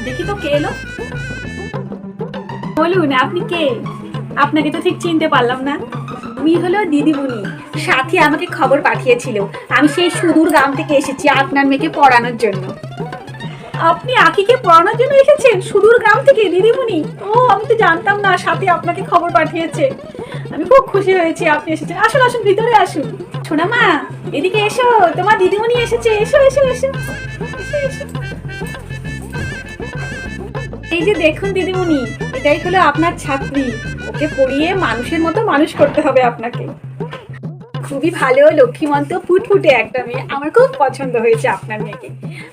দেখি তো কে এলো। বলুন আপনি কে? আপনাকে তো ঠিক চিনতে পারলাম না। আমি হলো দিদিমণি। সাথী আমাকে খবর পাঠিয়েছিল, আমি সেই সুদূর গ্রাম থেকে এসেছি আপনার মেয়েকে পড়ানোর জন্য। আপনি আকিকে পড়ানোর জন্য এসেছেন সুদূর গ্রাম থেকে দিদিমণি? ও, আমি তো জানতাম না সাথী আপনাকে খবর পাঠিয়েছে। আমি খুব খুশি হয়েছি আপনি এসেছেন। আসুন আসুন, ভিতরে আসুন। শোনা মা, এদিকে এসো, তোমার দিদিমণি এসেছে। এসো এসো এসো এসো এসো। এই যে দেখুন দিদিমণি, এটাই হলো আপনার ছাত্রী। ওকে পড়িয়ে মানুষের মতো মানুষ করতে হবে আপনাকে। খুবই ভালো, লক্ষ্মীমন্ত, ফুটফুটে একটা মেয়ে। আমার খুব পছন্দ হয়েছে আপনার মেয়েকে।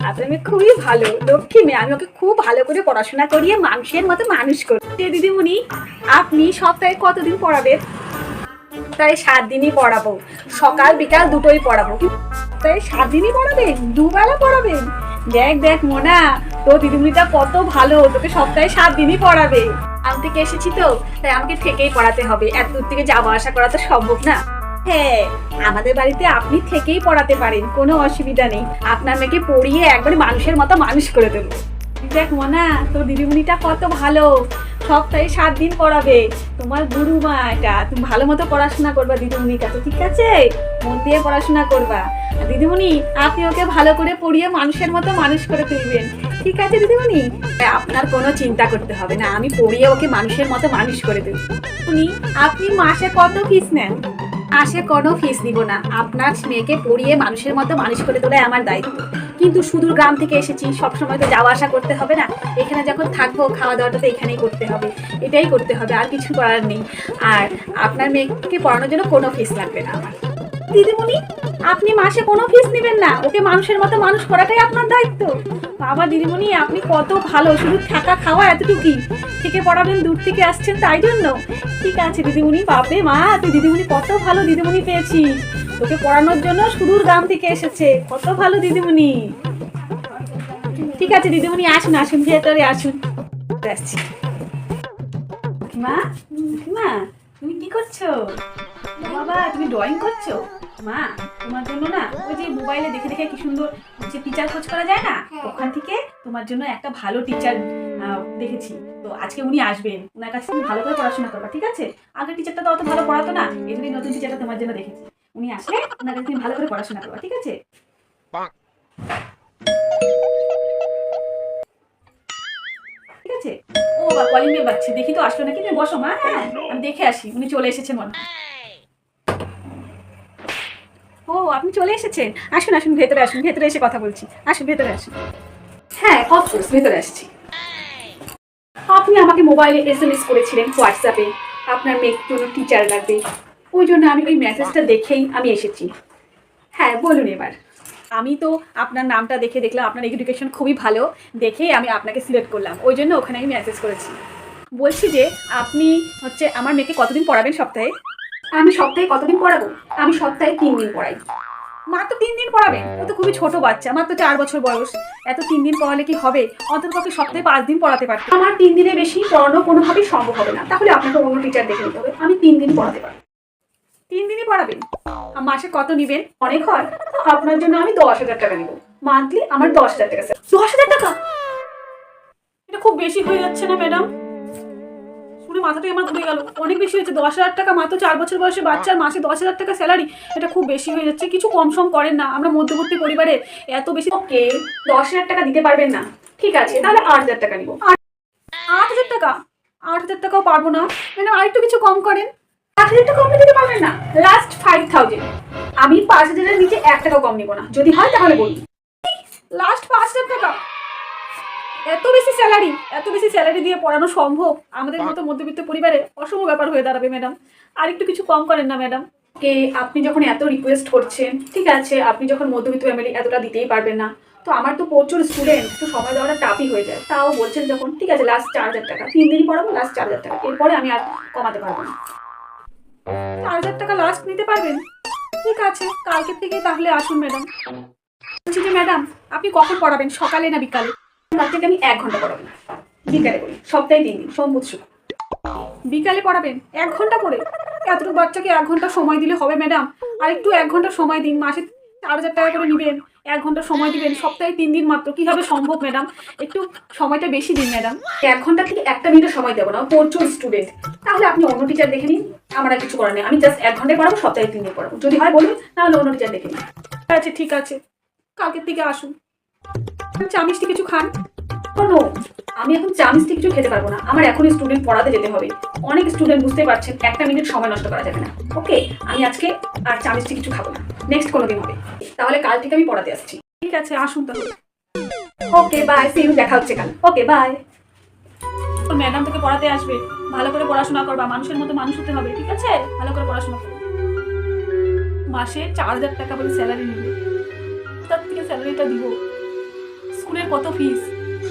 আপনার মেয়ে খুবই ভালো, লক্ষ্মী মেয়ে। আমি ওকে খুব ভালো করে পড়াশোনা করিয়ে মানুষের মতো মানুষ করি। দিদিমণি, আপনি সপ্তাহে কতদিন পড়াবেন? প্রায় 7 দিনই পড়াবো। সকাল বিকাল দুটোই পড়াবো। প্রায় 7 দিনই পড়াবেন? দুবেলা পড়াবেন? দেখ দেখ মোনা, তো দিদিমণিটা কত ভালো, তোকে সপ্তাহে 7 দিনই পড়াবে। আমি থেকে এসেছি তো, তাই আমাকে থেকেই পড়াতে হবে। এত দূর থেকে যাওয়া আসা করা তো সম্ভব না। হ্যাঁ, আমাদের বাড়িতে আপনি থেকেই পড়াতে পারেন, কোনো অসুবিধা নেই। আপনার মেয়েকে পড়িয়ে একবারে মানুষের মতো মানুষ করে দেবো। দেখ মোনা, তোর দিদিমণিটা কত ভালো, সপ্তাহে 7 দিন পড়াবে। তোমার গুরু মা এটা, তুমি ভালো মতো পড়াশোনা করবা দিদিমণির কাছে, ঠিক আছে? মন দিয়ে পড়াশোনা করবা। দিদিমণি, আপনি ওকে ভালো করে পড়িয়ে মানুষের মতো মানুষ করে তুলবেন, ঠিক আছে দিদিমণি? আপনার কোনো চিন্তা করতে হবে না, আমি পড়িয়ে ওকে মানুষের মতো মানুষ করে দেব। আপনি মাসে কত ফিস নেন? মাসে কোনো ফিস দিব না। আপনার মেয়েকে পড়িয়ে মানুষের মতো মানুষ করে তোলাই আমার দায়িত্ব। কিন্তু সুদূর গ্রাম থেকে এসেছি, সবসময় তো যাওয়া আসা করতে হবে না। এখানে যখন থাকবো, খাওয়া দাওয়াটা তো এখানেই করতে হবে। এটাই করতে হবে, আর কিছু করার নেই। আর আপনার মেয়েকে পড়ানোর জন্য কোনো ফিস লাগবে না আমার। দিদিমণি, আপনি মাসে কোনো ফিস নেবেন না, ওকে মানুষের মতো মানুষ করাটাই আপনার দায়িত্ব। বাবা দিদিমণি, আপনি কত ভালো, শুধু থাকা খাওয়া এতটুকুই থেকে পড়াবেন, দূর থেকে আসছেন তাই জন্য। ঠিক আছে দিদিমণি, বাপরে মা, তুই দিদিমণি কত ভালো দিদিমণি পেয়েছিস। তোকে পড়ানোর জন্য সুদূর গ্রাম থেকে এসেছে, কত ভালো দিদিমণি। ঠিক আছে দিদিমণি, আসুন আসুন, ভেতরে আসুন। আসছি। মা, মা, তুমি কি করছো? বাবা, তুমি ড্রয়িং করছো? মা, তোমার জন্য না, ওই যে মোবাইলে দেখে দেখে কি সুন্দর যে টিচার খোঁজ করা যায় না, ওখান থেকে তোমার জন্য একটা ভালো টিচার দেখেছি। তো আজকে উনি আসবেন, ওনার কাছে তুমি ভালো করে পড়াশোনা করবা, ঠিক আছে? আগের টিচারটা তো অত ভালো পড়াতো না, এই জন্য নতুন টিচারটা তোমার জন্য দেখেছি। উনি আসলে ওনার কাছে তুমি ভালো করে পড়াশোনা করবা, ঠিক আছে? ঠিক আছে। ও বা কলিং বেল বাজছে, দেখি তো আসলো নাকি। তুমি বসো মা, হ্যাঁ আমি দেখে আসি। উনি চলে এসেছে মনে হয়। ও, আপনি চলে এসেছেন। আসুন আসুন, ভেতরে আসুন, ভেতরে এসে কথা বলছি। আসুন ভেতরে আসুন। হ্যাঁ অফকোর্স, ভেতরে আসছি। আপনি আমাকে মোবাইলে SMS করেছিলেন হোয়াটসঅ্যাপে, আপনার মেয়ের জন্য টিচার লাগবে। ওই জন্য আমি ওই মেসেজটা দেখেই আমি এসেছি। হ্যাঁ বলুন এবার। আমি তো আপনার নামটা দেখে দেখলাম আপনার এডুকেশন খুবই ভালো, দেখেই আমি আপনাকে সিলেক্ট করলাম, ওই জন্য ওখানে আমি মেসেজ করেছি। বলছি যে আপনি হচ্ছে আমার মেয়েকে কতদিন পড়াবেন সপ্তাহে? আমি সপ্তাহে কতদিন পড়াবো? আমি সপ্তাহে 3 দিন পড়াই। মাত্র 3 দিন পড়াবেন? ও তো খুবই ছোট বাচ্চা, মাত্র 4 বছর বয়স। এত 3 দিন পড়ালে কি হবে? অন্ততপক্ষে সপ্তাহে 5 দিন পড়াতে পারত। আমার 3 দিনের বেশি পড়ানো কোনোভাবেই সম্ভব হবে না, তাহলে আপনাকে অন্য টিচার দেখে নিতে হবে। আমি 3 দিন পড়াতে পারবো। 3 দিনই পড়াবেন? মাসে কত নেবেন? অনেক হয় তো আপনার জন্য আমি 10,000 টাকা নেব। মান্থলি আমার 10,000 টাকা। 10,000 টাকা? এটা খুব বেশি হয়ে যাচ্ছে না ম্যাডাম? শুনে মাথাটাই আমার ঘুরে গেল। অনেক বেশি হয়েছে। 10,000 টাকা মাত্র 4 বছর বয়সে বাচ্চার মাসে 10,000 টাকা স্যালারি, এটা খুব বেশি হয়ে যাচ্ছে। কিছু কম সম করেন না? আমরা মধ্যবর্তী পরিবারে এত বেশি। ওকে, 10,000 টাকা দিতে পারবেন না? ঠিক আছে, তাহলে 8,000 টাকা নিব। 8,000 টাকা? 8,000 টাকাও পারবো না ম্যাডাম, আরেকটু কিছু কম করেন। 8,000 টাকা কমে দিতে পারবেন না? লাস্ট 5,000। আমি 5,000-এর নিচে 1 টাকাও কম নিব না, যদি হয় তাহলে বলুন। লাস্ট 5,000 টাকা? এত বেশি স্যালারি, এত বেশি স্যালারি দিয়ে পড়ানো সম্ভব? আমাদের মতো মধ্যবিত্ত পরিবারে অসম্ভব ব্যাপার হয়ে দাঁড়াবে ম্যাডাম। আর একটু কিছু কম করেন না ম্যাডাম? কে আপনি যখন এত রিকোয়েস্ট করছেন, ঠিক আছে, আপনি যখন মধ্যবিত্ত ফ্যামিলি, এতটা দিতেই পারবেন না। তো আমার তো প্রচুর স্টুডেন্ট, তো সময় দেওয়াটা টাফই হয়ে যায়। তাও বলছেন যখন, ঠিক আছে লাস্ট 4,000 টাকা। 3 দিনই পড়াবো, লাস্ট 4,000 টাকা, এরপরে আমি আর কমাতে পারবো না। 4,000 টাকা লাস্ট নিতে পারবেন? ঠিক আছে, কালকে থেকে তাহলে আসুন ম্যাডাম। বলছি যে ম্যাডাম, আপনি কখন পড়াবেন, সকালে না বিকালে? রাত্রিতে আমি 1 ঘন্টা পড়াবো। বিকালে করি, সপ্তাহে 3 দিন, সোম বুধ শুক্র। বিকালে পড়াবেন 1 ঘন্টা করে? এতটুকু বাচ্চাকে 1 ঘন্টা সময় দিলে হবে ম্যাডাম? আর একটু 1 ঘন্টা সময় দিন, মাসে 4,000 টাকা করে নেবেন। 1 ঘন্টা সময় দিবেন, সপ্তাহে 3 দিন মাত্র, কিভাবে সম্ভব ম্যাডাম? একটু সময়টা বেশি দিন ম্যাডাম। 1 ঘন্টা থেকে 1টা মিনিটও সময় দেবো না, প্রচুর স্টুডেন্ট। তাহলে আপনি অন্য টিচার দেখে নিন, আমার আর কিছু করার নেই। আমি জাস্ট 1 ঘন্টায় পড়াবো, সপ্তাহে 3 দিন পড়াবো। যদি হয় বলুন, তাহলে অন্য টিচার দেখে নিন। আচ্ছা ঠিক আছে, কালকের থেকে আসুন। চা মিষ্টি কিছু খান। কোনো, আমি এখন চা মিষ্টি কিছু খেতে পারবো না, আমার এখনই স্টুডেন্ট পড়াতে যেতে হবে। অনেক স্টুডেন্ট, বুঝতে পারছেন, 1টা মিনিট সময় নষ্ট করা যাবে না। ওকে, আমি আজকে আর চা মিষ্টি কিছু খাবো না, নেক্সট কোনো দিন হবে। তাহলে কাল থেকে আমি পড়াতে আসছি। ঠিক আছে, আসুন তাহলে। ওকে বাই, সি ইউ, দেখা হচ্ছে কাল। Okay bye. ম্যাডাম থেকে পড়াতে আসবে, ভালো করে পড়াশোনা করবা, মানুষের মতো মানুষ হতে হবে, ঠিক আছে? ভালো করে পড়াশোনা করো। মাসে 4000 টাকা বলে স্যালারি নেবে, তার থেকে স্যালারিটা দিব। স্কুলের কত ফিস,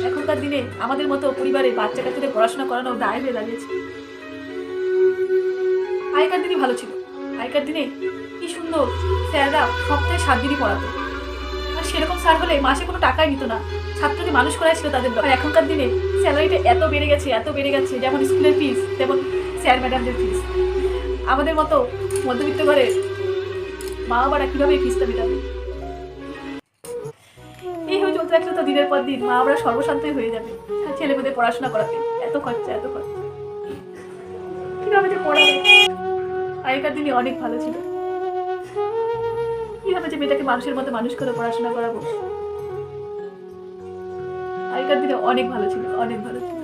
এখনকার দিনে আমাদের মতো পরিবারে বাচ্চা কাচ্চাদের পড়াশোনা করানো দায় হয়ে দাঁড়িয়েছে। আগেকার দিনই ভালো ছিল, আগেকার দিনে কি সুন্দর স্যাররা সপ্তাহে 7 দিনই পড়াতো, আর সেরকম স্যার হলে মাসে কোনো টাকাই নিত না, ছাত্রকে মানুষ করাই ছিল তাদের। আর এখনকার দিনে স্যালারিটা এত বেড়ে গেছে, এত বেড়ে গেছে, যেমন স্কুলের ফিস তেমন স্যার ম্যাডামদের ফিস। আমাদের মতো মধ্যবিত্ত ঘরে মা বাবারা কিভাবে এই ফিসটা মেটাবে? এইভাবে চলতে থাকলে তো দিনের পর দিন মা বাবারা সর্বশান্তই হয়ে যাবে ছেলে মেয়েদের পড়াশোনা করাতে। এত খরচা, এত খরচা, কিভাবে যে পড়াবে? আগেকার দিনে অনেক ভালো ছিল, কিভাবে যে মেয়েটাকে মানুষের মতো মানুষ করে পড়াশোনা করাবো? আগেকার দিনে অনেক ভালো ছিল, অনেক ভালো ছিল।